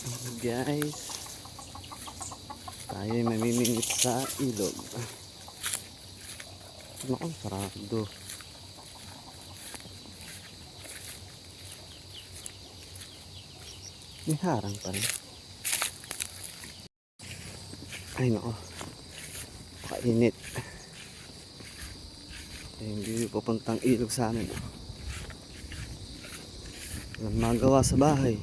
Guys, tayo ay mamimingit sa ilog. Naku, sarado. May harang pa rin. Ay naku, kainit. Hindi papuntang ilog sa amin. Walang magawa sa bahay.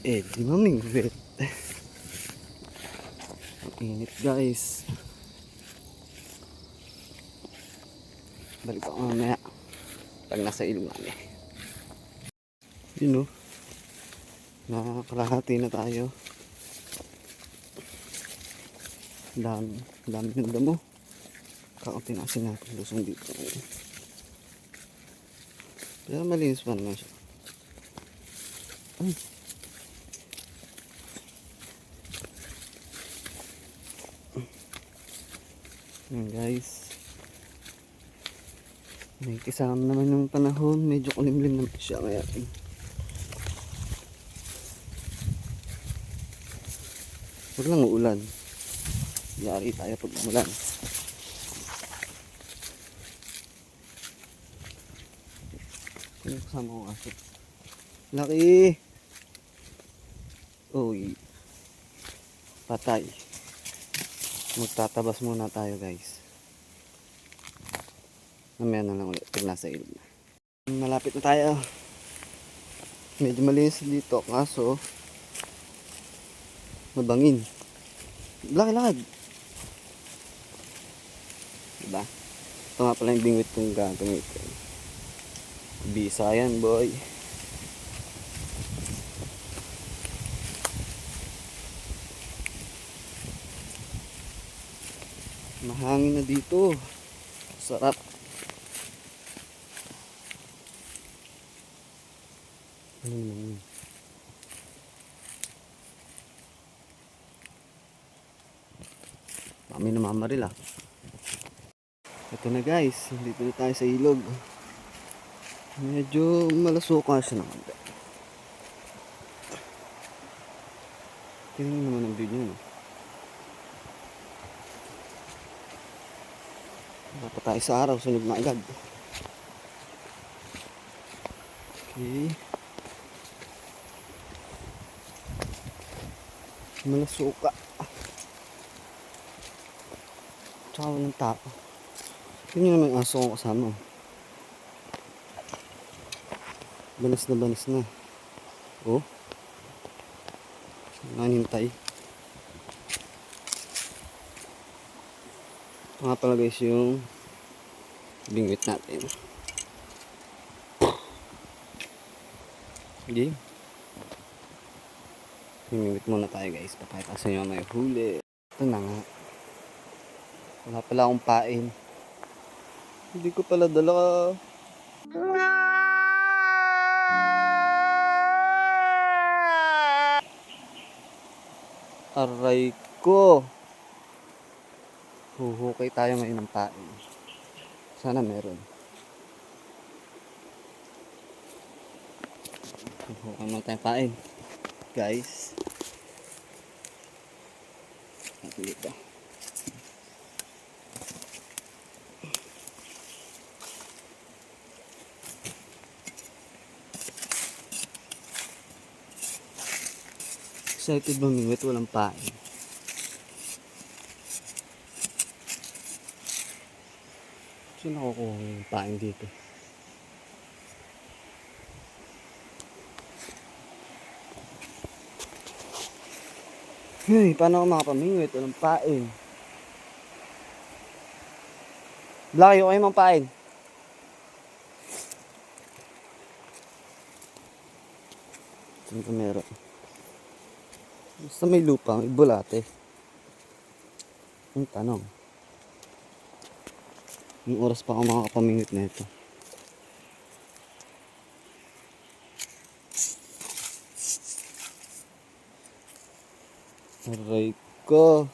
Di mamingwit. Ang init guys. Balik ako mamaya pag nasa ilog namin. Yun o, nakakalahati na tayo. Dami ng damo. Kaunti na kasi natin lusong dito. Pero malinis pa naman siya. Ay. Ayan guys, may kasama naman yung panahon, medyo kulimlim naman siya kaya huwag lang uulan, yari tayo pag umulan. Ano kasama ko aso? Laki! Uy, patay. Magtatabas muna tayo guys. Mamaya na lang ulit pag nasa ilog na. Malapit na tayo. Medyo malinis dito kaso mabangin. Laki-lakad. Diba? Ito nga pala yung bingwit kong gagamit. Bisa yan boy. Mahangin na dito. Sarap. Ano naman yun? Kami namamaril ah. Ito na guys. Dito na tayo sa ilog. Medyo malasukan siya naman. Tingnan naman ang video no? Dapat tayo sa araw, sunog na agad. Okay. Malasuka. Tsaka walang tao. Tingnan naman yung aso kong kasama. Banas na banas na. Oh. Nanintay. Ito nga pala guys yung bingwit natin. Sige. Bingwit muna tayo guys. Papakita sa inyo may huli. Ito na nga. Wala pala akong pain. Hindi ko pala dala. Aray ko. Huhukay tayo ngayon ng pain. Sana meron. Huhukay muna tayong pain. Guys. Ito dito. Excited mamingwit, walang pain. Saan nakukuha yung pain dito? Hey, paano ako makapamingwit? Walang pain. Layo kayo mang pain. Saan ka meron? Basta may lupa, may bulate. Ang tanong. Yung oras pa ako makakapamingwit na ito. Aray ko.